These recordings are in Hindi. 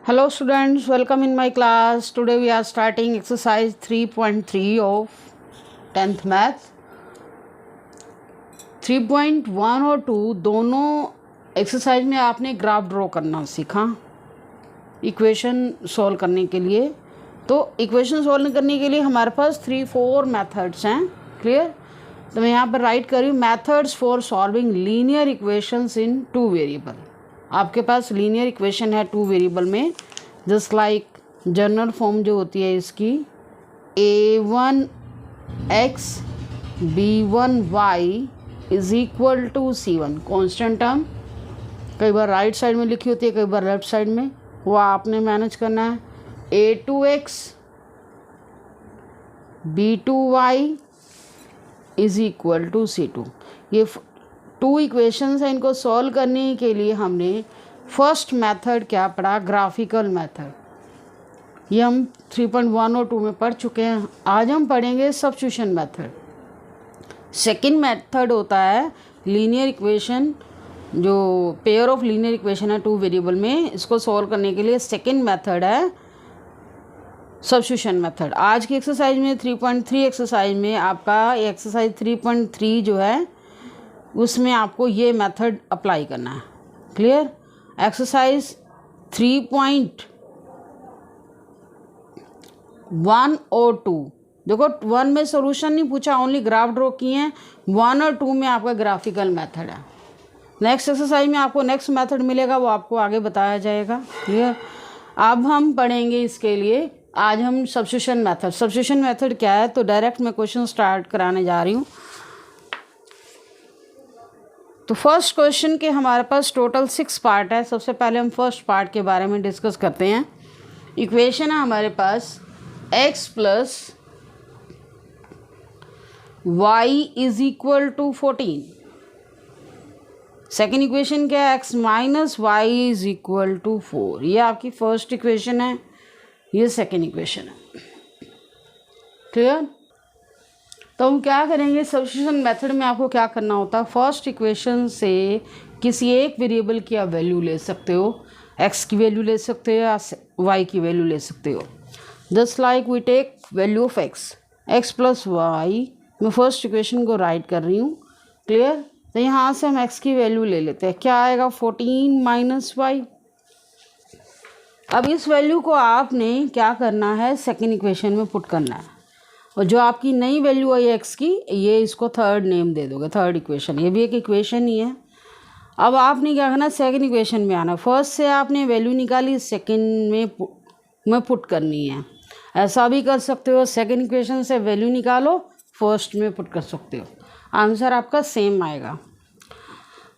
Hello students, welcome in my class. Today we are starting exercise 3.3 of 10th math. 3.1 और 2 दोनों एक्सरसाइज में आपने ग्राफ ड्रॉ करना सीखा इक्वेशन सॉल्व करने के लिए। तो इक्वेशन सॉल्व करने के लिए हमारे पास 3-4 मेथड्स हैं। क्लियर? तो मैं यहाँ पर राइट कर रही हूँ methods for solving linear equations in 2 variable. आपके पास लीनियर इक्वेशन है 2 वेरिएबल में, जस्ट लाइक जनरल फॉर्म जो होती है इसकी a1x b1y is equal to c1 constant term. कई बार राइट साइड में लिखी होती है, कई बार लेफ्ट साइड में, वो आपने मैनेज करना है। a2x b2y is equal to c2। ये 2 इक्वेशंस हैं। इनको सॉल्व करने के लिए हमने फर्स्ट मेथड क्या पढ़ा? Graphical method. ये हम 3.1 और 2 में पढ़ चुके हैं। आज हम पढ़ेंगे सब्स्टिट्यूशन मेथड। सेकंड मेथड होता है लीनियर इक्वेशन, जो पेयर ऑफ लीनियर इक्वेशन है 2 वेरिएबल में, इसको सॉल्व करने के लिए सेकंड मेथड है सब्स्टिट्यूशन मेथड। आज की एक्सरसाइज में 3.3 एक्सरसाइज में आपका एक्सरसाइज 3.3 जो है उसमें आपको ये मेथड अप्लाई करना है। क्लियर? एक्सरसाइज 3.1 और 2 देखो, 1 में सॉल्यूशन नहीं पूछा, ओनली ग्राफ ड्रॉ किए हैं। 1 और 2 में आपका ग्राफिकल मेथड है। नेक्स्ट एक्सरसाइज में आपको नेक्स्ट मेथड मिलेगा, वो आपको आगे बताया जाएगा। क्लियर? अब हम पढ़ेंगे इसके लिए आज हम सब्स्टिट्यूशन मेथड। सब्स्टिट्यूशन मेथड क्या है? तो डायरेक्ट मैं क्वेश्चन स्टार्ट कराने जा रही हूँ। तो फर्स्ट क्वेश्चन के हमारे पास टोटल 6 पार्ट है। सबसे पहले हम फर्स्ट पार्ट के बारे में डिस्कस करते हैं। इक्वेशन है हमारे पास x plus y is equal to 14। Second equation क्या है? x minus Y is equal to 4। ये आपकी फर्स्ट इक्वेशन है, ये सेकेंड इक्वेशन है। क्लियर? तो हम क्या करेंगे सब्स्टिट्यूशन मेथड में, आपको क्या करना होता है, फर्स्ट इक्वेशन से किसी एक वेरिएबल की आप वैल्यू ले सकते हो। x की वैल्यू ले सकते हो या y की वैल्यू ले सकते हो। Just like we take value of x plus y. मैं फर्स्ट इक्वेशन को राइट कर रही हूँ। क्लियर? तो यहाँ से हम x की वैल्यू ले लेते हैं। क्या आएगा? 14 माइनस वाई। अब इस वैल्यू को आपने क्या करना है, सेकेंड इक्वेशन में पुट करना है। और जो आपकी नई वैल्यू है x की, ये इसको थर्ड नेम दे दोगे, थर्ड इक्वेशन। ये भी एक इक्वेशन ही है। अब आपने क्या करना है, सेकंड इक्वेशन में आना। फर्स्ट से आपने वैल्यू निकाली, सेकंड में पुट करनी है। ऐसा भी कर सकते हो, सेकंड इक्वेशन से वैल्यू निकालो, फर्स्ट में पुट कर सकते हो, आंसर आपका सेम आएगा।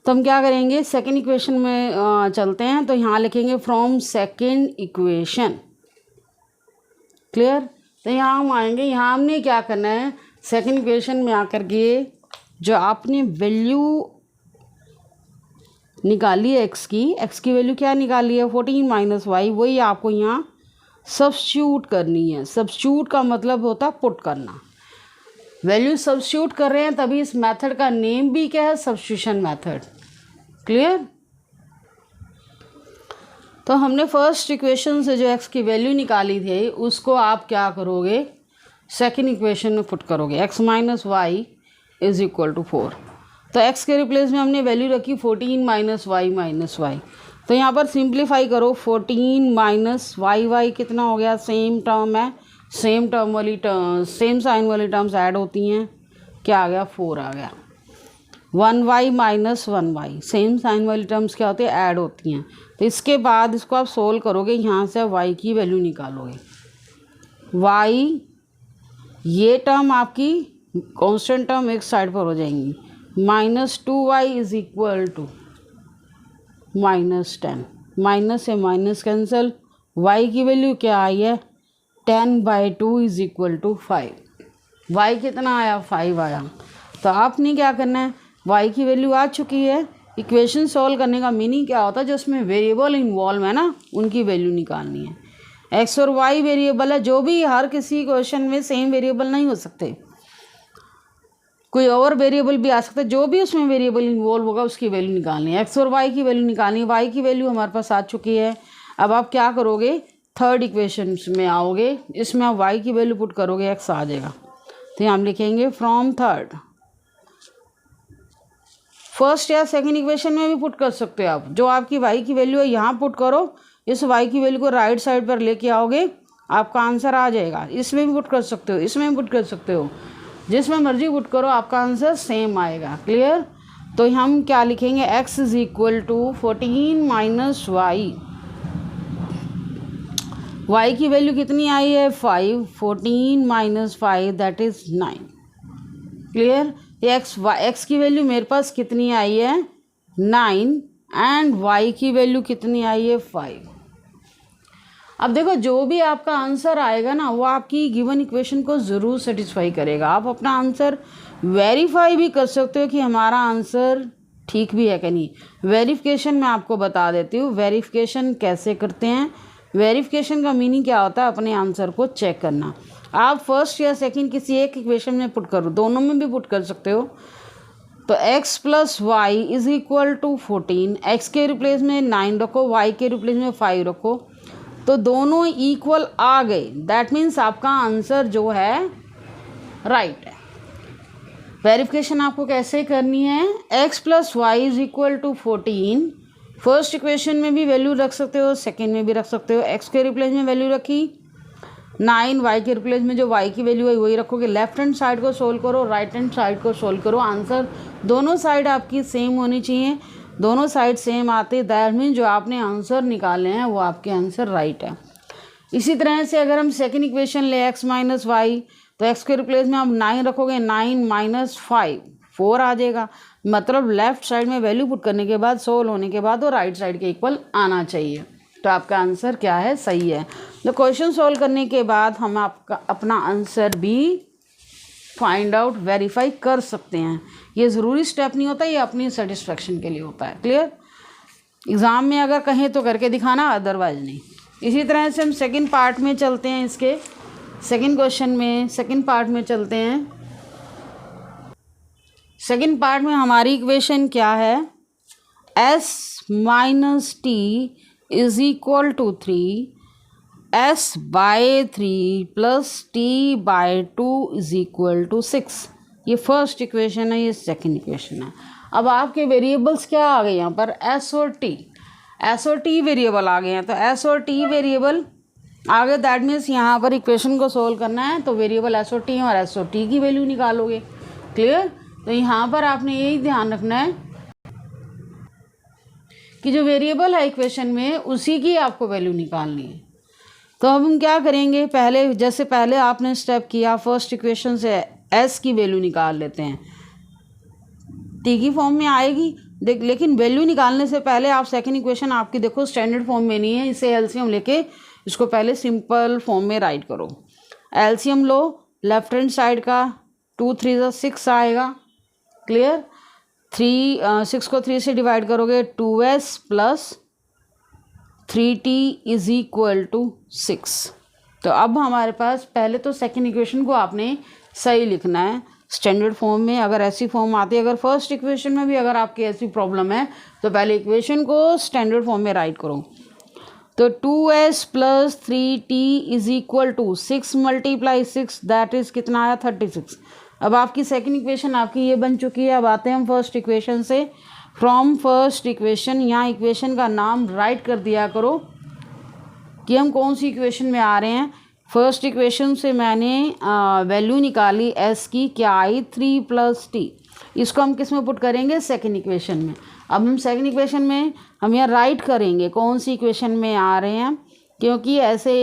तो हम क्या करेंगे, सेकंड इक्वेशन में चलते हैं। तो यहाँ लिखेंगे फ्रॉम सेकंड इक्वेशन। क्लियर? तो यहाँ हम आएंगे, यहाँ हमने क्या करना है, सेकंड इक्वेशन में आकर के जो आपने वैल्यू निकाली है x की वैल्यू क्या निकाली है, 14 माइनस वाई, वही आपको यहाँ सब्स्टिट्यूट करनी है। सब्स्टिट्यूट का मतलब होता है पुट करना। वैल्यू सब्स्टिट्यूट कर रहे हैं, तभी इस मेथड का नेम भी क्या है, सब्स्टिट्यूशन मेथड। क्लियर? तो हमने फर्स्ट इक्वेशन से जो x की वैल्यू निकाली थी, उसको आप क्या करोगे, सेकंड इक्वेशन में पुट करोगे। x minus Y is equal to 4। तो x के रिप्लेस में हमने वैल्यू रखी 14 माइनस वाई माइनस वाई। तो यहाँ पर सिंप्लीफाई करो, 14 माइनस वाई कितना हो गया, सेम टर्म है, सेम टर्म वाली सेम साइन वाली टर्म्स ऐड होती हैं, क्या आ गया, 4 आ गया। 1y minus 1y, same sign वाली टर्म्स क्या होती है, ऐड होती हैं। तो इसके बाद इसको आप सोल्व करोगे, यहाँ से y की वैल्यू निकालोगे। y, ये टर्म आपकी कांस्टेंट टर्म एक साइड पर हो जाएंगी। -2y is equal to -10। Minus से माइनस कैंसिल। y की वैल्यू क्या आई है, 10/2 इज इक्वल टू 5। y कितना आया, 5 आया। तो आपने क्या करना है, y की वैल्यू आ चुकी है। इक्वेशन सॉल्व करने का मीनिंग क्या होता है, जो उसमें वेरिएबल इन्वॉल्व है ना, उनकी वैल्यू निकालनी है। x और y वेरिएबल है, जो भी हर किसी क्वेश्चन में सेम वेरिएबल नहीं हो सकते, कोई और वेरिएबल भी आ सकता है। जो भी उसमें वेरिएबल इन्वॉल्व होगा उसकी वैल्यू निकालनी है। एक्स और वाई की वैल्यू निकालनी है। वाई की वैल्यू हमारे पास आ चुकी है। अब आप क्या करोगे, थर्ड इक्वेशन में आओगे, इसमें आप y की वैल्यू पुट करोगे, x आ जाएगा। तो हम लिखेंगे फ्रॉम थर्ड, फर्स्ट या सेकंड इक्वेशन में भी पुट कर सकते हो आप। जो आपकी y की वैल्यू है यहाँ पुट करो, इस y की वैल्यू को राइट साइड पर लेके आओगे, आपका आंसर आ जाएगा। इसमें भी पुट कर सकते हो, इसमें भी पुट कर सकते हो, जिसमें मर्जी पुट करो, आपका आंसर सेम आएगा। क्लियर? तो हम क्या लिखेंगे, x is equal to 14 minus y. y की वैल्यू कितनी आई है, 5, 14 minus 5 that is 9। Clear? x की वैल्यू मेरे पास कितनी आई है, 9, एंड y की वैल्यू कितनी आई है, 5। अब देखो, जो भी आपका आंसर आएगा ना, वो आपकी गिवन इक्वेशन को ज़रूर सेटिस्फाई करेगा। आप अपना आंसर वेरीफाई भी कर सकते हो कि हमारा आंसर ठीक भी है कि नहीं। वेरिफिकेशन मैं आपको बता देती हूँ, वेरिफिकेशन कैसे करते हैं। वेरिफिकेशन का मीनिंग क्या होता है, अपने आंसर को चेक करना। आप फर्स्ट या सेकंड किसी एक इक्वेशन में पुट करो, दोनों में भी पुट कर सकते हो। तो x plus y is equal to 14, x के रिप्लेस में 9 रखो, y के रिप्लेस में 5 रखो, तो दोनों इक्वल आ गए। दैट मीन्स आपका आंसर जो है राइट है। वेरिफिकेशन आपको कैसे करनी है, x plus y is equal to 14, first equation में भी वैल्यू रख सकते हो, सेकेंड में भी रख सकते हो। x के रिप्लेस में वैल्यू रखी 9, y के रिप्लेस में जो y की वैल्यू है वही रखोगे। लेफ्ट हैंड साइड को सोल्व करो, राइट हैंड साइड को सोल्व करो। आंसर दोनों साइड आपकी सेम होनी चाहिए। दोनों साइड सेम आते, दैट मीन जो आपने आंसर निकाले हैं वो आपके आंसर राइट है। इसी तरह से अगर हम सेकेंड इक्वेशन ले x माइनस वाई, तो x के रिप्लेस में आप 9 रखोगे, 9 माइनस 5 4 आ जाएगा। मतलब लेफ्ट साइड में वैल्यू पुट करने के बाद, सोल्व होने के बाद वो राइट साइड के इक्वल आना चाहिए। तो आपका आंसर क्या है, सही है। तो क्वेश्चन सोल्व करने के बाद हम आपका अपना आंसर भी फाइंड आउट, वेरीफाई कर सकते हैं। ये ज़रूरी स्टेप नहीं होता, ये अपनी सेटिस्फेक्शन के लिए होता है। क्लियर? एग्ज़ाम में अगर कहें तो करके दिखाना, अदरवाइज नहीं। इसी तरह से हम सेकंड पार्ट में चलते हैं, इसके सेकंड क्वेश्चन में, सेकंड पार्ट में चलते हैं। सेकंड पार्ट में हमारी इक्वेशन क्या है, s minus T is equal to 3, s by 3 plus t by 2 is equal to 6। ये फर्स्ट इक्वेशन है, ये सेकंड इक्वेशन है। अब आपके वेरिएबल्स क्या आ गए यहाँ पर, s और t वेरिएबल आ गए हैं। तो s और t वेरिएबल आ गए, दैट मीन्स यहाँ पर इक्वेशन को सोल्व करना है तो वेरिएबल s और t हैं, और s और t की वैल्यू निकालोगे। क्लियर? तो यहाँ पर आपने यही ध्यान रखना है कि जो वेरिएबल है इक्वेशन में, उसी की आपको वैल्यू निकालनी है। तो अब हम क्या करेंगे, पहले आपने स्टेप किया, फर्स्ट इक्वेशन से s की वैल्यू निकाल लेते हैं। t की फॉर्म में आएगी, लेकिन वैल्यू निकालने से पहले आप सेकंड इक्वेशन आपकी देखो स्टैंडर्ड फॉर्म में नहीं है, इसे एलसीएम लेके इसको पहले सिंपल फॉर्म में राइट करो। एलसीएम लो, लेफ्ट हैंड साइड का 2 3 6 आएगा। क्लियर? 6 को 3 से डिवाइड करोगे, 2s plus 3t is equal to 6। तो अब हमारे पास, पहले तो सेकंड इक्वेशन को आपने सही लिखना है स्टैंडर्ड फॉर्म में। अगर ऐसी फॉर्म आती है, अगर फर्स्ट इक्वेशन में भी अगर आपकी ऐसी प्रॉब्लम है, तो पहले इक्वेशन को स्टैंडर्ड फॉर्म में राइट करो। तो 2s plus 3t is equal to 6 multiply 6 that is कितना आया, 36। अब आपकी सेकंड इक्वेशन आपकी ये बन चुकी है। अब आते हैं हम फर्स्ट इक्वेशन से। फ्रॉम फर्स्ट इक्वेशन, यहाँ इक्वेशन का नाम राइट कर दिया करो कि हम कौन सी इक्वेशन में आ रहे हैं। फर्स्ट इक्वेशन से मैंने वैल्यू निकाली s की, क्या आई, 3 प्लस टी। इसको हम किस में पुट करेंगे, सेकंड इक्वेशन में। अब हम सेकंड इक्वेशन में हम यहाँ राइट करेंगे कौन सी इक्वेशन में आ रहे हैं, क्योंकि ऐसे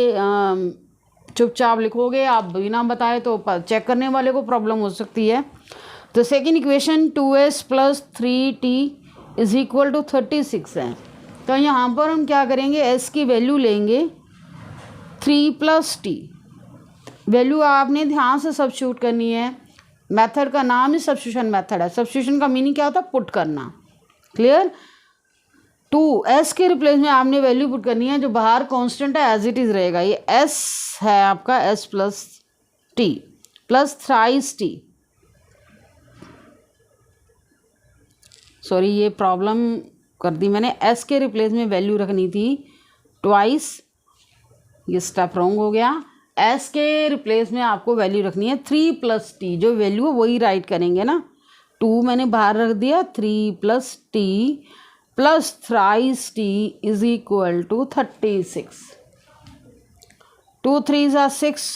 चुपचाप लिखोगे आप बिना बताए तो चेक करने वाले को प्रॉब्लम हो सकती है। तो second equation 2s plus 3t is equal to 36 है। तो यहाँ पर हम क्या करेंगे, s की वैल्यू लेंगे 3 प्लस टी। वैल्यू आपने ध्यान से सब्स्टिट्यूट करनी है। मेथड का नाम ही सब्स्टिट्यूशन मेथड है। सब्स्टिट्यूशन का मीनिंग क्या होता है, पुट करना। क्लियर? 2s के रिप्लेस में आपने वैल्यू पुट करनी है, जो बाहर कांस्टेंट है एज इट इज रहेगा। ये s है आपका, s plus t plus thrice T. Sorry, ये प्रॉब्लम कर दी मैंने। s के रिप्लेस में वैल्यू रखनी थी ट्वाइस, ये स्टेप रॉन्ग हो गया। एस के रिप्लेस में आपको वैल्यू रखनी है 3 प्लस टी, जो वैल्यू है वही राइट करेंगे ना। 2 मैंने बाहर रख दिया, 3 plus t plus thrice t is equal to 36। 2 3s are 6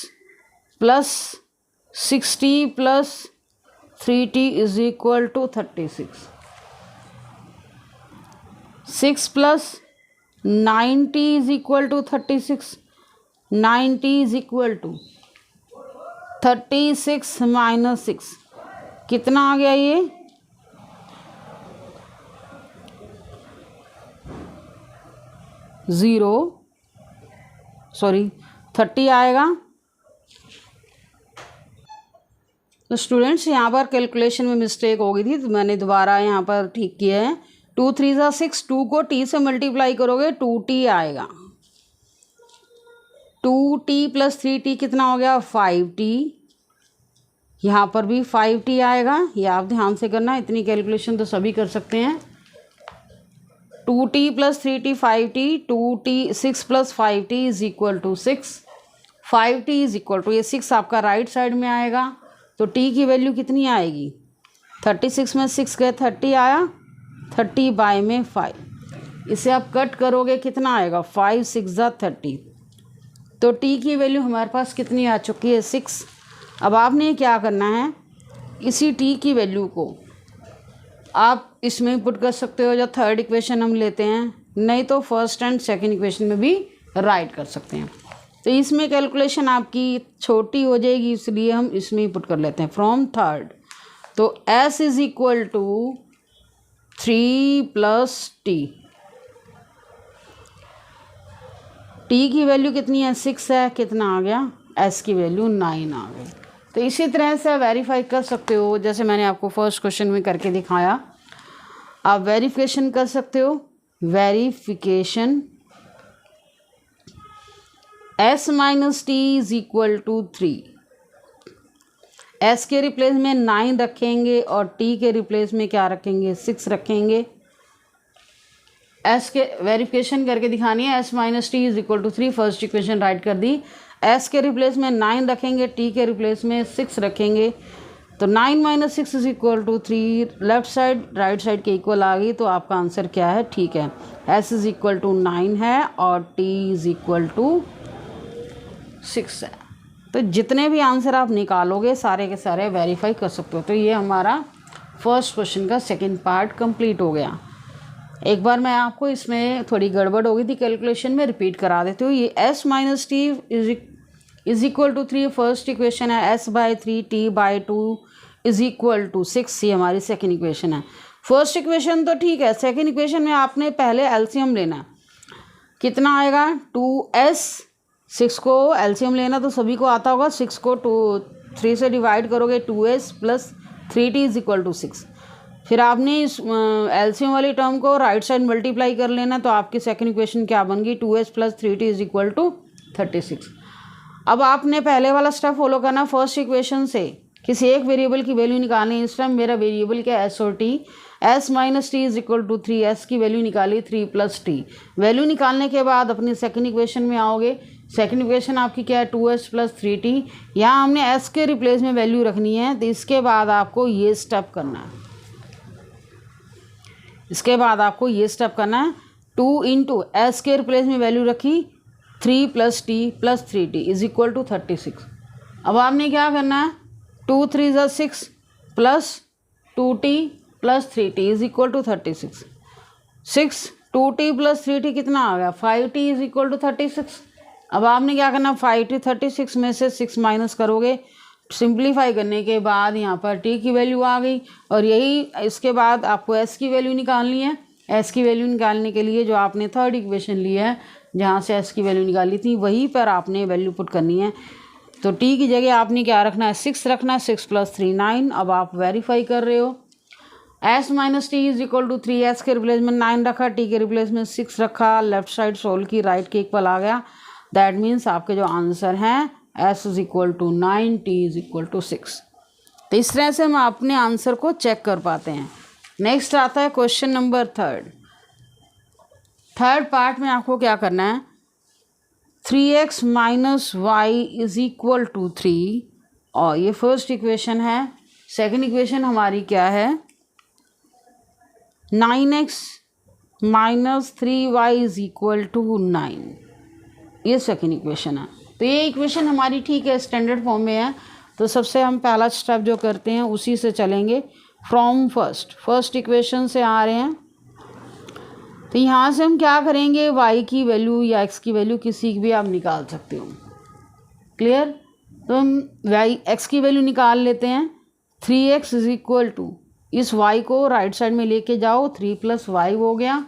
plus 60 plus 3t is equal to 36। 6 plus 90 is equal to 36। 90 is equal to 36 minus 6, कितना आ गया ये? 30 आएगा। तो स्टूडेंट्स यहाँ पर कैलकुलेशन में मिस्टेक हो गई थी, तो मैंने दोबारा यहाँ पर ठीक किया है। 2 3s are 6, 2 को t से मल्टीप्लाई करोगे 2t आएगा। 2t प्लस 3t कितना हो गया? 5t। यहाँ पर भी 5t आएगा, ये आप ध्यान से करना, इतनी कैलकुलेशन तो सभी कर सकते हैं। 2t plus 3t 5t, 2t 6 plus 5t is equal to 6। 5t is equal to, ये 6 आपका राइट साइड में आएगा, तो t की वैल्यू कितनी आएगी? 36 में 6 गए 30 आया, 30 बाय में 5, इसे आप कट करोगे कितना आएगा? 5 6 30। तो t की वैल्यू हमारे पास कितनी आ चुकी है? 6। अब आपने क्या करना है, इसी t की वैल्यू को आप इसमें पुट कर सकते हो, जो थर्ड इक्वेशन हम लेते हैं, नहीं तो फर्स्ट एंड सेकंड इक्वेशन में भी राइट कर सकते हैं। तो इसमें कैलकुलेशन आपकी छोटी हो जाएगी, इसलिए हम इसमें ही पुट कर लेते हैं फ्रॉम थर्ड। तो s is equal to 3 plus t, t की वैल्यू कितनी है? 6 है, कितना आ गया? s की वैल्यू 9 आ गई। तो इसी तरह से वेरीफाई कर सकते हो, जैसे मैंने आपको फर्स्ट क्वेश्चन में करके दिखाया, आप वेरिफिकेशन कर सकते हो। Verification s minus T is equal to 3। s के रिप्लेस में 9 रखेंगे और t के रिप्लेस में क्या रखेंगे? 6 रखेंगे। s के वेरिफिकेशन करके दिखानी है। s minus T is equal to 3, first equation write कर दी। s के रिप्लेस में 9 रखेंगे, t के रिप्लेस में 6 रखेंगे, तो 9 माइनस 6 is equal to 3। Left side right side के इक्वल आ गई, तो आपका आंसर क्या है? ठीक है, s इज इक्वल टू 9 है और t इज इक्वल टू 6 है। तो जितने भी आंसर आप निकालोगे सारे के सारे वेरीफाई कर सकते हो। तो ये हमारा फर्स्ट क्वेश्चन का सेकंड पार्ट कंप्लीट हो गया। एक बार मैं आपको इसमें थोड़ी गड़बड़ हो गई थी कैलकुलेशन में, रिपीट करा देती हूँ। ये s minus T is equal to 3 first equation है, s by 3 t by 2 is equal to 6, ये हमारी सेकेंड इक्वेशन है। फर्स्ट इक्वेशन तो ठीक है, सेकेंड इक्वेशन में आपने पहले एलसीएम लेना है। कितना आएगा? 2s, 6 को एलसीएम लेना तो सभी को आता होगा, 6 को 3 से डिवाइड करोगे 2s plus 3t is equal to 6। फिर आपने इस एलसीएम वाली टर्म को राइट साइड मल्टीप्लाई कर लेना, तो आपकी सेकंड इक्वेशन क्या बन गई? 2s plus 3t is equal to 36। अब आपने पहले वाला स्टेप फॉलो करना, फर्स्ट इक्वेशन से किसी एक वेरिएबल की वैल्यू निकालनी है। इस टाइम मेरा वेरिएबल क्या है? s और t। s minus T is equal to 3, s की वैल्यू निकाली 3 प्लस टी। वैल्यू निकालने के बाद अपनी सेकंड इक्वेशन में आओगे। सेकंड इक्वेशन आपकी क्या है? 2s plus 3t। यहाँ हमने s के रिप्लेस में वैल्यू रखनी है, तो इसके बाद आपको ये स्टेप करना है। इसके बाद आपको ये स्टेप करना है, 2 इंटू एस के रिप्लेस में वैल्यू रखी 3 plus t plus 3t is equal to 36। अब आपने क्या करना है? 2 3 ज़ा 6 plus 2t plus 3t is equal to 36। 6 2t plus 3t कितना आ गया? 5t is equal to 36। अब आपने क्या करना? 5t 36 में से 6 माइनस करोगे, सिंप्लीफाई करने के बाद यहाँ पर t की वैल्यू आ गई, और यही इसके बाद आपको s की वैल्यू निकालनी है। s की वैल्यू निकालने के लिए जो आपने थर्ड इक्वेशन ली है, जहाँ से s की वैल्यू निकाली थी, वहीं पर आपने वैल्यू पुट करनी है। तो t की जगह आपने क्या रखना है? 6 रखना है। 6 प्लस 3 9। अब आप वेरीफाई कर रहे हो। s minus T is equal to 3, s के रिप्लेस में 9 रखा, t के रिप्लेस में 6 रखा, लेफ्ट साइड सोल्व की, राइट के इक्वल आ गया। दैट मीन्स आपके जो आंसर हैं s is equal to 9, t is equal to 6। तो इस तरह से हम अपने आंसर को चेक कर पाते हैं। नेक्स्ट आता है question number third. Third part में आपको क्या करना है? 3x minus Y is equal to 3, और ये फर्स्ट इक्वेशन है। सेकंड इक्वेशन हमारी क्या है, 9x minus 3y is equal to 9, ये सेकंड इक्वेशन है। तो ये इक्वेशन हमारी ठीक है, स्टैंडर्ड फॉर्म में है। तो सबसे हम पहला स्टेप जो करते हैं उसी से चलेंगे, फ्रॉम फर्स्ट इक्वेशन से आ रहे हैं। तो यहाँ से हम क्या करेंगे, y की वैल्यू या x की वैल्यू किसी की भी आप निकाल सकते हो। क्लियर? तो हम x की वैल्यू निकाल लेते हैं। 3x इज इक्वल टू, इस y को राइट साइड में लेके जाओ, 3 + y हो गया।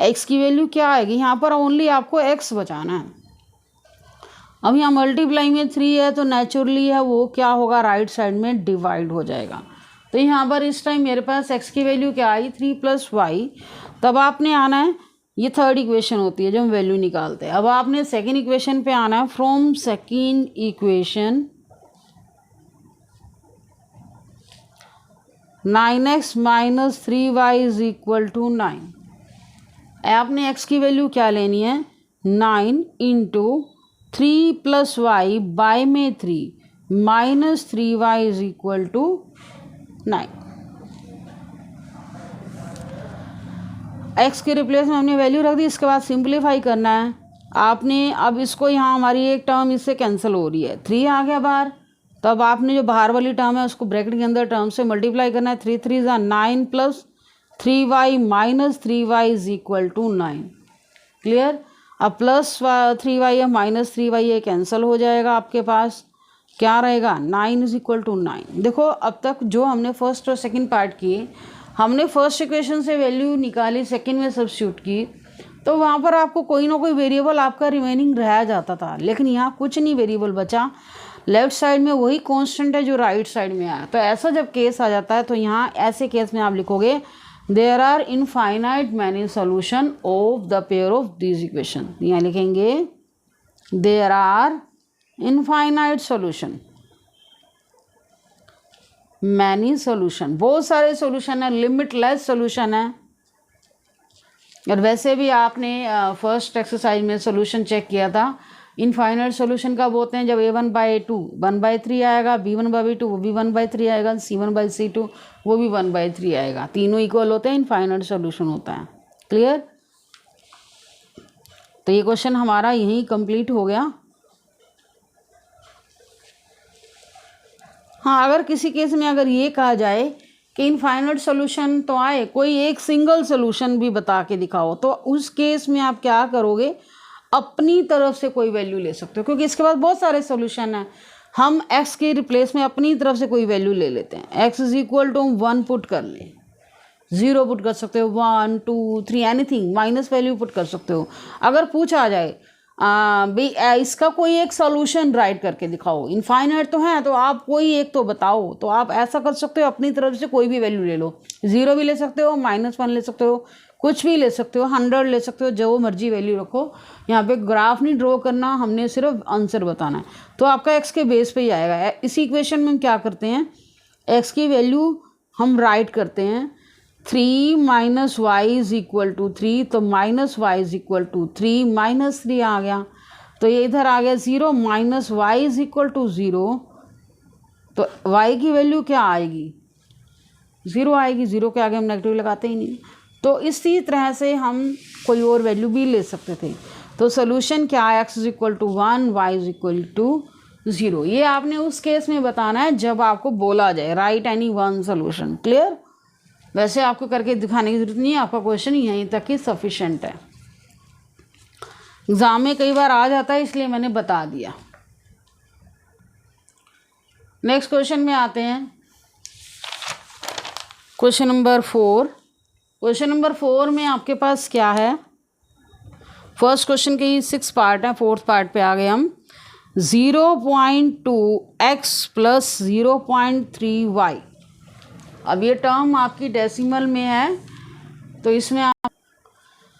x की वैल्यू क्या आएगी, यहाँ पर ओनली आपको x बचाना है। अब यहाँ मल्टीप्लाई में 3 है तो नेचुरली है वो क्या होगा, राइट साइड में डिवाइड हो जाएगा। तो यहाँ पर इस टाइम मेरे पास x की वैल्यू क्या आई, 3 + y। तब आपने आना है, ये थर्ड इक्वेशन होती है जो हम वैल्यू निकालते हैं। अब आपने सेकंड इक्वेशन पे आना है। From second equation 9x minus 3y is equal to 9। आपने x की वैल्यू क्या लेनी है, 9 इंटू 3 + y बाय में 3 minus 3y is equal to 9। x के रिप्लेस में हमने वैल्यू रख दी। इसके बाद सिंप्लीफाई करना है आपने। अब इसको यहाँ हमारी एक टर्म इससे कैंसिल हो रही है, 3 आ गया बाहर। तब आपने जो बाहर वाली टर्म है उसको ब्रैकेट के अंदर टर्म से मल्टीप्लाई करना है। 3 3 9 + 3y minus 3y is equal to 9। Clear? अब प्लस 3y या माइनस 3y ये कैंसिल हो जाएगा, आपके पास क्या रहेगा, 9 इज इक्वल टू 9। देखो अब तक जो हमने फर्स्ट और सेकंड पार्ट किए, हमने फर्स्ट इक्वेशन से वैल्यू निकाली, सेकंड में सब्स्टिट्यूट की, तो वहाँ पर आपको कोई ना कोई वेरिएबल आपका रिमेनिंग रह जाता था। लेकिन यहाँ कुछ नहीं वेरिएबल बचा, लेफ्ट साइड में वही कांस्टेंट है जो राइट साइड में आया। तो ऐसा जब केस आ जाता है तो यहाँ ऐसे केस में आप लिखोगे there are infinite many solution of the pair of this equation. यहाँ लिखेंगे there are infinite solution, many solution, बहुत सारे सोल्यूशन है, लिमिटलेस सोल्यूशन है। और वैसे भी आपने फर्स्ट एक्सरसाइज में सोल्यूशन चेक किया था, इनफाइनाइट सोल्यूशन कब होते हैं, जब a1/2 1/3 आएगा, b1/2 वो भी 1/3 आएगा, c1/c2 वो भी 1/3 आएगा। तीनों इक्वल होते हैं, इनफाइनाइट सोल्यूशन होता है। क्लियर? तो ये क्वेश्चन हमारा यहीं कंप्लीट हो गया। हाँ, अगर किसी केस में अगर ये कहा जाए कि इनफाइनाइट सोल्यूशन तो आए, कोई एक सिंगल सोल्यूशन भी बता के दिखाओ, तो उस केस में आप क्या करोगे, अपनी तरफ से कोई वैल्यू ले सकते हो, क्योंकि इसके बाद बहुत सारे सोल्यूशन हैं। हम x के रिप्लेस में अपनी तरफ से कोई वैल्यू ले लेते हैं। x is equal to 1 put कर ले, 0 पुट कर सकते हो, 1 2 3 एनीथिंग, माइनस वैल्यू पुट कर सकते हो। अगर पूछा जाए भाई इसका कोई एक सॉल्यूशन राइट करके दिखाओ, इनफाइनाइट तो है तो आप कोई एक तो बताओ, तो आप ऐसा कर सकते हो, अपनी तरफ से कोई भी वैल्यू ले लो, 0 भी ले सकते हो, -1 ले सकते हो, कुछ भी ले सकते हो, 100 ले सकते हो, जो मर्जी वैल्यू रखो। यहाँ पे ग्राफ नहीं ड्रॉ करना, हमने सिर्फ आंसर बताना है। तो आपका एक्स के बेस पे ही आएगा। इसी इक्वेशन में हम क्या करते हैं, एक्स की वैल्यू हम राइट करते हैं, 3 - y इज इक्वल टू 3, तो -y इज इक्वल टू 3, -3 आ गया, तो ये इधर आ गया 0, -y इज इक्वल टू 0, तो y की वैल्यू क्या आएगी, 0 आएगी। 0 के आगे हम नेगेटिव लगाते ही नहीं। तो इसी तरह से हम कोई और वैल्यू भी ले सकते थे। तो सोल्यूशन क्या है, x is equal to 1, y is equal to 0। ये आपने उस केस में बताना है जब आपको बोला जाए right any one solution. Clear? वैसे आपको करके दिखाने की जरूरत नहीं है, आपका क्वेश्चन यहीं तक ही सफिशेंट है। एग्जाम में कई बार आ जाता है, इसलिए मैंने बता दिया। नेक्स्ट क्वेश्चन में आते हैं, क्वेश्चन नंबर 4। क्वेश्चन नंबर 4 में आपके पास क्या है, फर्स्ट क्वेश्चन के ही 6 पार्ट हैं, फोर्थ पार्ट पे आ गए हम। 0.2x + 0.3y। अब ये टर्म आपकी डेसिमल में है, तो इसमें आप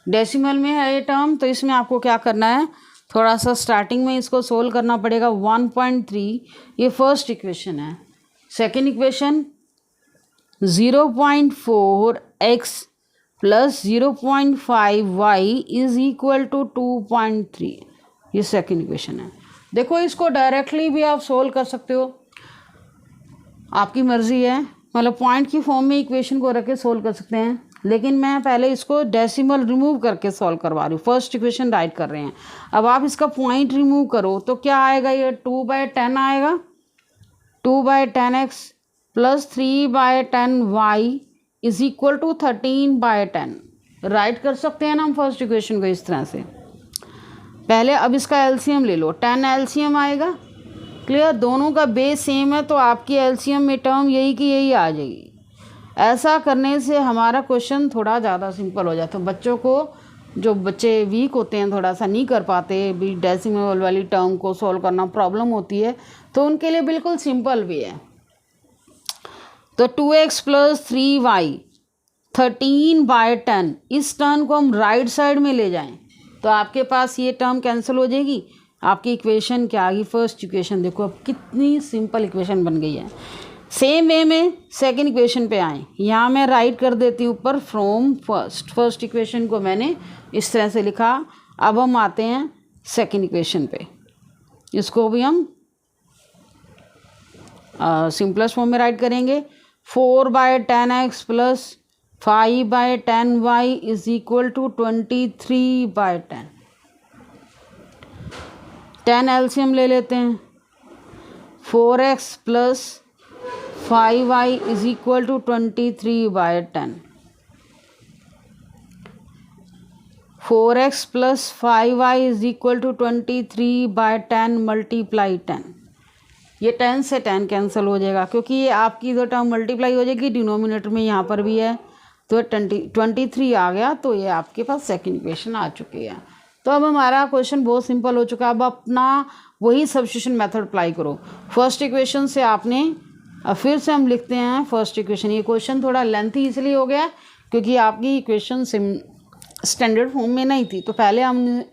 डेसिमल में है ये टर्म, तो इसमें आपको क्या करना है, थोड़ा सा स्टार्टिंग में इसको सोल्व करना पड़ेगा। 1.3 ये फर्स्ट इक्वेशन है। Second equation 0.4x + 0.5y is equal to 2.3। ये सेकंड इक्वेशन है। देखो इसको डायरेक्टली भी आप सोल्व कर सकते हो, आपकी मर्ज़ी है, मतलब पॉइंट की फॉर्म में इक्वेशन को रख के सोल्व कर सकते हैं, लेकिन मैं पहले इसको डेसिमल रिमूव करके सॉल्व करवा रही हूँ। फर्स्ट इक्वेशन राइट कर रहे हैं, अब आप इसका पॉइंट रिमूव करो तो क्या आएगा, ये 2/10 आएगा, 2/10x plus 3/10y is equal to 13/10। Write कर सकते हैं ना हम फर्स्ट इक्वेशन को इस तरह से। पहले अब इसका एलसीएम ले लो, 10 एलसीएम आएगा, क्लियर, दोनों का बेस सेम है तो आपकी एलसीएम में टर्म यही की यही आ जाएगी। ऐसा करने से हमारा क्वेश्चन थोड़ा ज़्यादा सिंपल हो जाता है। बच्चों को, जो बच्चे वीक होते हैं, थोड़ा सा नहीं कर पाते, भी डेसिमल वाली टर्म को सॉल्व करना प्रॉब्लम होती है, तो उनके लिए बिल्कुल सिंपल भी है। तो 2x प्लस 3y 13/10, इस टर्म को हम राइट साइड में ले जाएं तो आपके पास ये टर्म कैंसिल हो जाएगी, आपकी इक्वेशन क्या आ गई, फर्स्ट इक्वेशन। देखो अब कितनी सिंपल इक्वेशन बन गई है। सेम वे में सेकंड इक्वेशन पे आए, यहाँ मैं राइट कर देती हूँ ऊपर फ्रॉम फर्स्ट इक्वेशन को मैंने इस तरह से लिखा। अब हम आते हैं सेकंड इक्वेशन पे, इसको भी हम सिंपलेस्ट फॉर्म में राइट करेंगे। 4/10x plus 5/10y is equal to 23/10। 10 LCM ले लेते हैं, 4x plus 5y is equal to 23/10। 4x plus 5y is equal to 23/10 multiply 10। ये 10 से 10 कैंसिल हो जाएगा, क्योंकि ये आपकी जो टर्म मल्टीप्लाई हो जाएगी डिनोमिनेटर में, यहाँ पर भी है, तो 23 आ गया, तो ये आपके पास सेकंड इक्वेशन आ चुकी है। तो अब हमारा क्वेश्चन बहुत सिंपल हो चुका है। अब अपना वही सब्स्टिट्यूशन मेथड अप्लाई करो। फर्स्ट इक्वेशन से आपने, अब फिर से हम लिखते हैं फर्स्ट इक्वेशन। ये क्वेश्चन थोड़ा लेंथी इसलिए हो गया क्योंकि आपकी इक्वेशन स्टैंडर्ड फॉर्म में नहीं थी, तो पहले हमने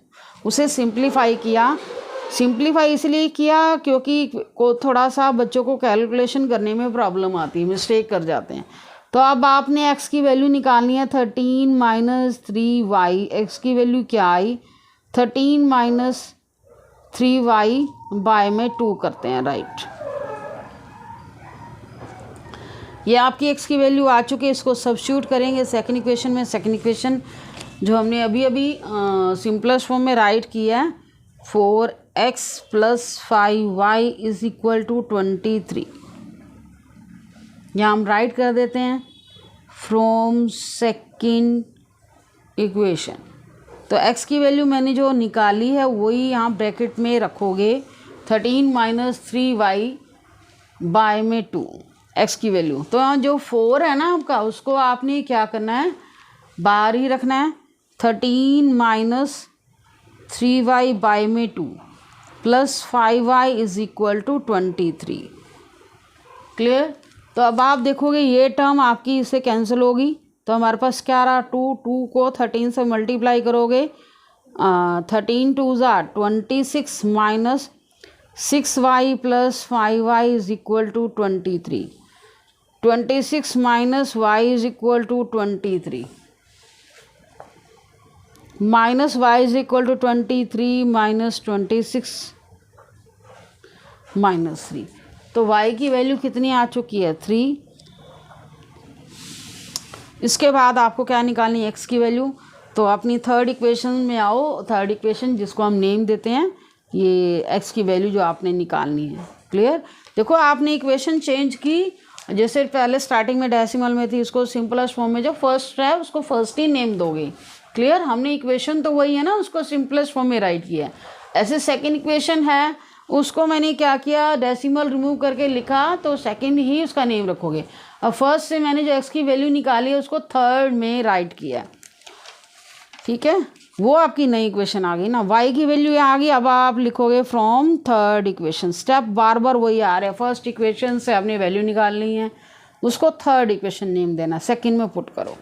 उसे सिंप्लीफाई किया। सिंप्लीफाई इसलिए किया क्योंकि थोड़ा सा बच्चों को कैलकुलेशन करने में प्रॉब्लम आती है, मिस्टेक कर जाते हैं। तो अब आपने x की वैल्यू निकालनी है, 13 - 3y। x की वैल्यू क्या आई, 13 - 3y बाय में 2 करते हैं, राइट। ये आपकी x की वैल्यू आ चुकी है, इसको सब्स्टिट्यूट करेंगे सेकंड इक्वेशन में। सेकंड इक्वेशन जो हमने अभी सिंपलेस्ट फॉर्म में राइट किया है, 4x plus 5y is equal to 23। यहाँ हम राइट कर देते हैं फ्रॉम सेकंड इक्वेशन। तो x की वैल्यू मैंने जो निकाली है वही यहाँ ब्रैकेट में रखोगे, 13 - 3y बाय में 2 x की वैल्यू। तो यहाँ जो 4 है ना आपका, उसको आपने क्या करना है, बाहर ही रखना है। 13 - 3y बाय में 2 plus 5y is equal to 23। Clear. तो अब आप देखोगे ये टर्म आपकी इससे कैंसिल होगी, तो हमारे पास क्या रहा, 2 को 13 से मल्टीप्लाई करोगे, 13 × 2 = 26 minus 6y plus 5y is equal to 23। 26 minus y is equal to 23, minus y is equal to 23 minus 26 minus 3। तो y की वैल्यू कितनी आ चुकी है, 3। इसके बाद आपको क्या निकालनी है, x की वैल्यू। तो अपनी थर्ड इक्वेशन में आओ, थर्ड इक्वेशन जिसको हम नेम देते हैं, ये x की वैल्यू जो आपने निकालनी है। क्लियर। देखो आपने इक्वेशन चेंज की, जैसे पहले स्टार्टिंग में डेसिमल में थी, उसको सिंपलेस्ट फॉर्म में, जो फर्स्ट है उसको फर्स्ट ही नेम दोगे। क्लियर। हमने इक्वेशन तो वही है ना, उसको सिंपलेस्ट फॉर्म में राइट किया। ऐसे सेकंड इक्वेशन है, उसको मैंने क्या किया, डेसिमल रिमूव करके लिखा, तो सेकंड ही उसका नेम रखोगे। अब फर्स्ट से मैंने जो x की वैल्यू निकाली है उसको थर्ड में राइट किया, ठीक है, वो आपकी नई इक्वेशन आ गई ना। y की वैल्यू यहाँ आ गई, अब आप लिखोगे फ्रॉम थर्ड इक्वेशन। स्टेप बार बार वही आ रहा है, फर्स्ट इक्वेशन से आपने वैल्यू निकालनी है, उसको थर्ड इक्वेशन नेम देना, सेकंड में पुट करो।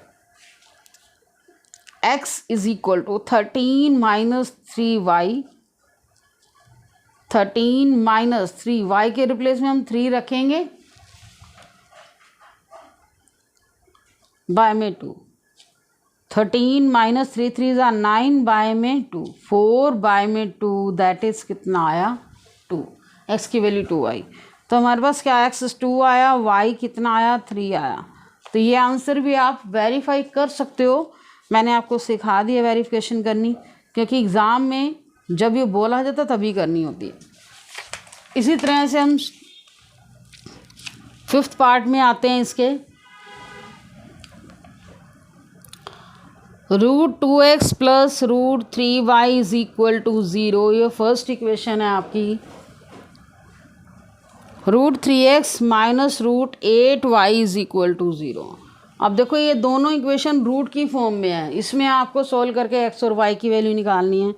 x is equal to 13 minus 3y, 13 minus 3y के रिप्लेस में हम 3 रखेंगे, बाय में 2। 13 माइनस 3 3 ज़ा 9 बाय में 2, 4 बाय में 2 दैट इज़ कितना आया 2। एक्स की वैल्यू 2 आई, तो हमारे पास क्या एक्स 2 आया, वाई कितना आया 3 आया। तो ये आंसर भी आप वेरीफाई कर सकते हो, मैंने आपको सिखा दिया वेरिफिकेशन करनी, क्योंकि एग्ज़ाम में जब ये बोला जाता तभी करनी होती है। इसी तरह से हम 5th पार्ट में आते हैं इसके। √2x plus √3y is equal to 0, ये फर्स्ट इक्वेशन है आपकी। √3x minus √8y is equal to 0। अब देखो ये दोनों इक्वेशन रूट की फॉर्म में है, इसमें आपको सॉल्व करके x और y की वैल्यू निकालनी है।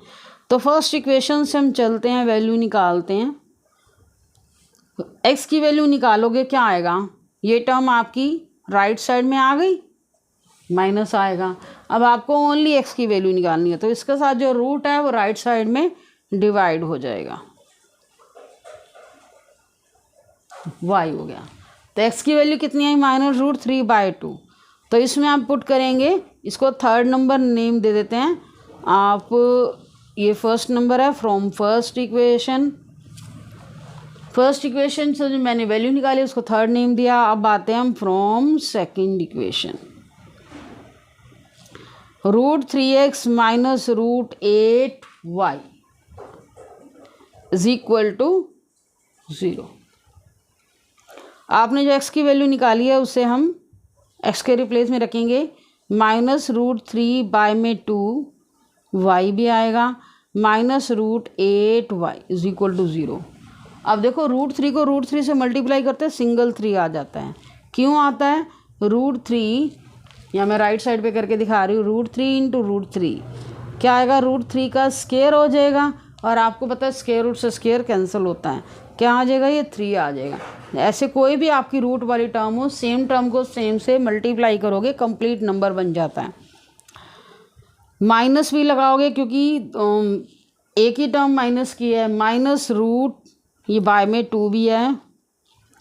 तो फर्स्ट इक्वेशन से हम चलते हैं, वैल्यू निकालते हैं। x की वैल्यू निकालोगे क्या आएगा, ये टर्म आपकी राइट साइड में आ गई, माइनस आएगा। अब आपको ओनली x की वैल्यू निकालनी है, तो इसके साथ जो रूट है वो राइट साइड में डिवाइड हो जाएगा, y हो गया। तो x की वैल्यू कितनी आई, माइनस √3/2। तो इसमें आप पुट करेंगे, इसको थर्ड नंबर नेम दे देते हैं आप, ये फर्स्ट नंबर है from first equation. First equation से जो मैंने वैल्यू निकाली उसको थर्ड नेम दिया। अब आते हैं हम from second equation. √3x minus √8y is equal to 0। आपने जो x की वैल्यू निकाली है उसे हम x के रिप्लेस में रखेंगे, माइनस √3/2 y भी आएगा, minus √8y is equal to 0। अब देखो √3 को √3 से मल्टीप्लाई करते हैं, सिंगल 3 आ जाता है। क्यों आता है, √3 या मैं राइट साइड पे करके दिखा रही हूँ, √3 इंटू √3 क्या आएगा, √3 का स्क्वायर हो जाएगा, और आपको पता है स्क्वायर रूट से स्क्वायर कैंसिल होता है, क्या आ जाएगा, ये 3 आ जाएगा। ऐसे कोई भी आपकी रूट वाली टर्म हो, सेम टर्म को सेम से मल्टीप्लाई करोगे कंप्लीट नंबर बन जाता है। माइनस भी लगाओगे क्योंकि एक ही टर्म माइनस की है, माइनस रूट ये बाय में 2 भी है,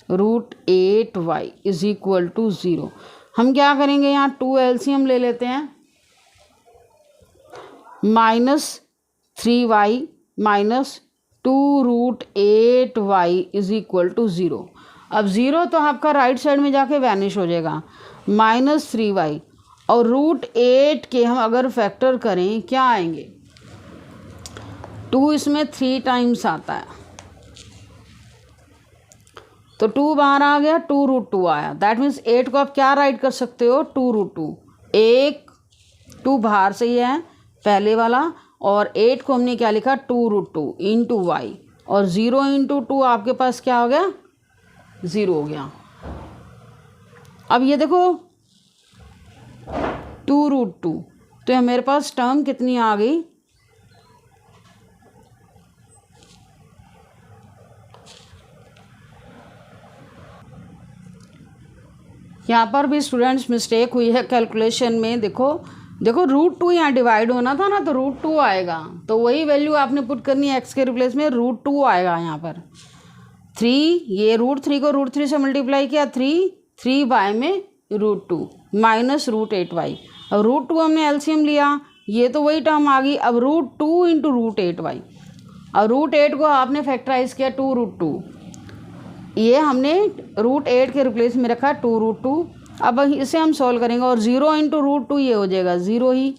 √8y इज इक्वल टू 0। हम क्या करेंगे, यहाँ 2 एलसीएम ले लेते हैं, minus 3y minus 2√8y is equal to 0। अब 0 तो आपका राइट साइड में जाके वैनिश हो जाएगा, माइनस 3y और √8 के हम अगर फैक्टर करें क्या आएंगे, 2 इसमें 3 टाइम्स आता है, तो 2 बाहर आ गया, 2√2 आया। दैट मीन्स 8 को आप क्या राइट कर सकते हो, 2√2। एक 2 बाहर से ही है पहले वाला, और 8 को हमने क्या लिखा, 2√2 इंटू वाई, और 0 इंटू 2 आपके पास क्या हो गया, 0 हो गया। अब ये देखो 2√2, तो मेरे पास टर्म कितनी आ गई, यहाँ पर भी स्टूडेंट्स मिस्टेक हुई है कैलकुलेशन में। देखो √2 यहाँ डिवाइड होना था ना, तो √2 आएगा, तो वही वैल्यू आपने पुट करनी है x के रिप्लेस में, √2 आएगा यहाँ पर। 3 ये √3 को √3 से मल्टीप्लाई किया, 3 बाय में √2 माइनस √8y। अब √2 हमने एलसीएम लिया, ये तो वही टर्म आ गई। अब √2 इंटू √8y, अब √8 को आपने फैक्टराइज किया 2√2, ये हमने √8 के रिप्लेस में रखा 2√2। अब इसे हम सॉल्व करेंगे, और 0 इंटू √2 ये हो जाएगा 0 ही।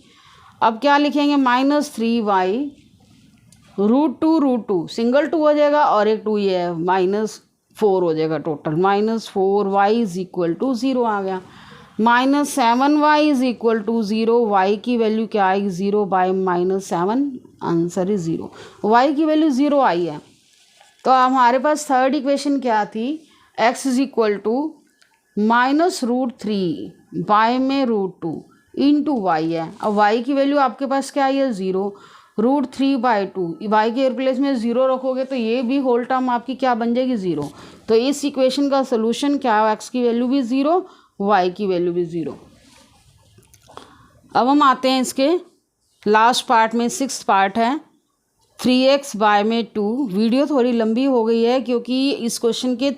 अब क्या लिखेंगे, माइनस 3y √2 सिंगल 2 हो जाएगा, और एक 2 ये है, माइनस 4 हो जाएगा total, minus 4y is equal to 0 आ गया। Minus 7y is equal to 0, y की वैल्यू क्या आएगी, 0 by minus 7, answer is 0। y की वैल्यू 0 आई है। तो हमारे पास थर्ड इक्वेशन क्या थी, x is equal to minus √3 by में √2 इंटू वाई है। अब y की वैल्यू आपके पास क्या आई है, 0, √3/2, y के रिप्लेस में 0 रखोगे तो ये भी होल टर्म आपकी क्या बन जाएगी, 0। तो इस इक्वेशन का सोल्यूशन क्या है, x की वैल्यू भी 0, y की वैल्यू भी 0। अब हम आते हैं इसके लास्ट पार्ट में, 6th पार्ट है 3x बाय में 2। वीडियो थोड़ी लंबी हो गई है क्योंकि इस क्वेश्चन के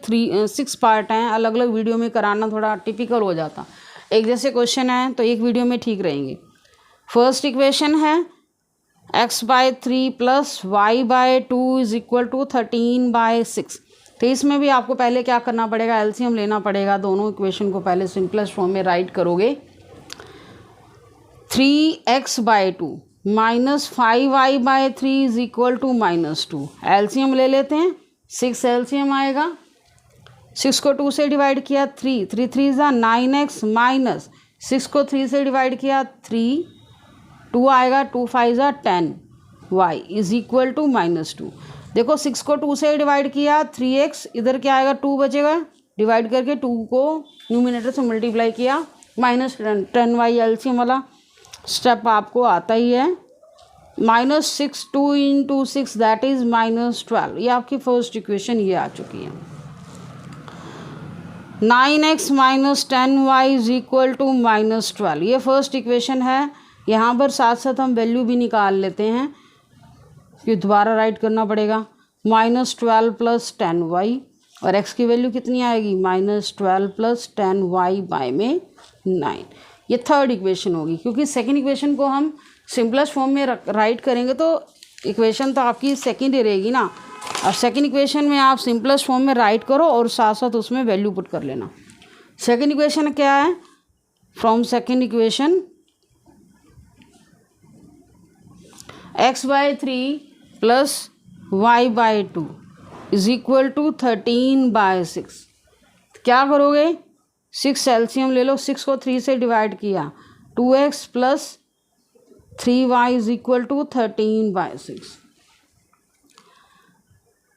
6 पार्ट हैं, अलग अलग वीडियो में कराना थोड़ा टिपिकल हो जाता। एक जैसे क्वेश्चन है तो एक वीडियो में ठीक रहेंगे। फर्स्ट इक्वेशन है x/3 plus y/2 is equal to 13/6। तो इसमें भी आपको पहले क्या करना पड़ेगा, एलसीएम लेना पड़ेगा। दोनों इक्वेशन को पहले सिंपलेस्ट फॉर्म में राइट करोगे। 3x/2 minus 5y/3 is equal to -2। LCM ले लेते हैं, 6 एलसीएम आएगा। 6 को 2 से डिवाइड किया 3, 3 3 ज़ा 9x माइनस 6 को 3 से डिवाइड किया 3, 2 आएगा, 2 5 ज़ा 10 y इज इक्वल टू -2। देखो 6 को 2 से डिवाइड किया 3x, इधर क्या आएगा 2 बचेगा, डिवाइड करके 2 को न्यूमिनेटर से मल्टीप्लाई किया -10y। एलसीएम वाला स्टेप आपको आता ही है। -6 2 × 6 दैट इज -12। ये आपकी फर्स्ट इक्वेशन ये आ चुकी है। 9x minus 10y is equal to -12, ये फर्स्ट इक्वेशन है। यहाँ पर साथ साथ हम वैल्यू भी निकाल लेते हैं कि दोबारा राइट करना पड़ेगा। -12 प्लस 10y और x की वैल्यू कितनी आएगी, -12 प्लस 10y बाय में 9। ये थर्ड इक्वेशन होगी, क्योंकि सेकेंड इक्वेशन को हम सिंपलेस्ट फॉर्म में राइट करेंगे तो इक्वेशन तो आपकी सेकेंड ही रहेगी ना। और सेकेंड इक्वेशन में आप सिंपलेस्ट फॉर्म में राइट करो और साथ साथ उसमें वैल्यू पुट कर लेना। सेकेंड इक्वेशन क्या है, from second equation x/3 plus y/2 is equal to 13/6। क्या करोगे, 6 एलसीएम ले लो। 6 को 3 से डिवाइड किया 2x plus 3y is equal to 13/6।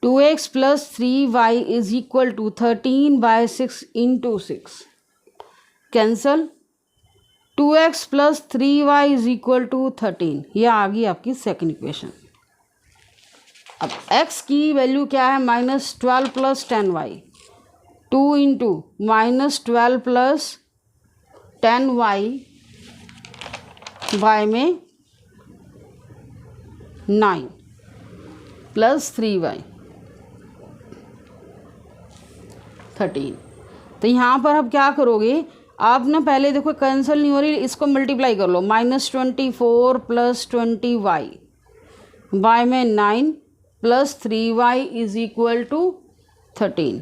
2x plus 3y is equal to 13/6 into 6, cancel. 2x plus 3y is equal to 13। यह आ गई आपकी सेकेंड इक्वेशन। अब x की वैल्यू क्या है, -12 plus 10y, 2 into -12 plus 10y bye में 9 प्लस 3y 13। तो यहाँ पर अब क्या करोगे, आप ना पहले देखो कैंसिल नहीं हो रही, इसको मल्टीप्लाई कर लो। -24 प्लस 20y बाय में 9 plus 3y is equal to 13।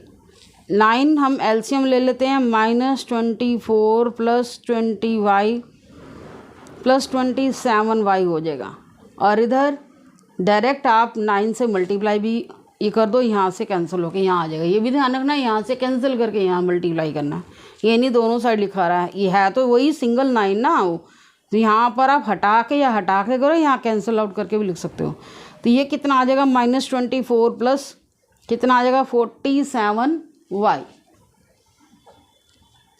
9 हम एलसीएम ले लेते हैं, -24 प्लस 20y प्लस 27y हो जाएगा। और इधर डायरेक्ट आप 9 से मल्टीप्लाई भी ये कर दो, यहाँ से कैंसिल होकर यहाँ आ जाएगा। ये भी ध्यान रखना, यहाँ से कैंसिल करके यहाँ मल्टीप्लाई करना, ये नहीं दोनों साइड लिखा रहा है। ये है तो वही सिंगल 9 ना, तो यहाँ पर आप हटा के या हटा के करो, यहाँ कैंसिल आउट करके भी लिख सकते हो। तो ये कितना आ जाएगा, -24 प्लस कितना आ जाएगा 47y।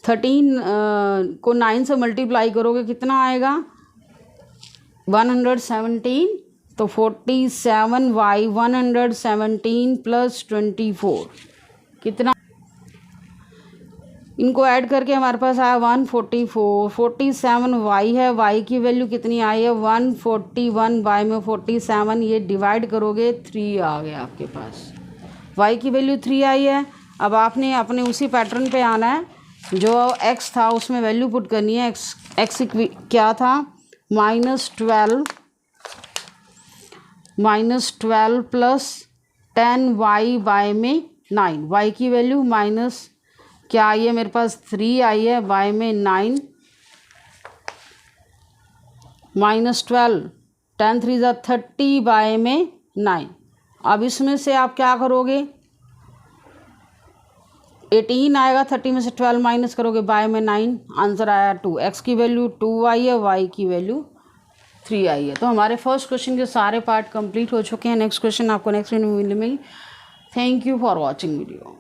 13 को 9 से मल्टीप्लाई करोगे कितना आएगा 117। तो 47y 117 प्लस 24 कितना, इनको ऐड करके हमारे पास आया 144। 47y है, y की वैल्यू कितनी आई है 141 बाय में 47, ये डिवाइड करोगे 3 आ गया आपके पास। y की वैल्यू 3 आई है। अब आपने अपने उसी पैटर्न पे आना है, जो x था उसमें वैल्यू पुट करनी है। x क्या था, -12 प्लस 10y बाय में 9। y की वैल्यू माइनस क्या आई है मेरे पास 3 आई है, बाय में 9 -12 10 3 ज़ा 30 बाय में 9। अब इसमें से आप क्या करोगे, 18 आएगा, 30 में से 12 माइनस करोगे बाय में 9, आंसर आया 2। x की वैल्यू 2 आई है, y की वैल्यू 3 आई है। तो हमारे फर्स्ट क्वेश्चन के सारे पार्ट कंप्लीट हो चुके हैं। नेक्स्ट क्वेश्चन आपको नेक्स्ट वीडियो में मिलेंगे। Thank you for watching video.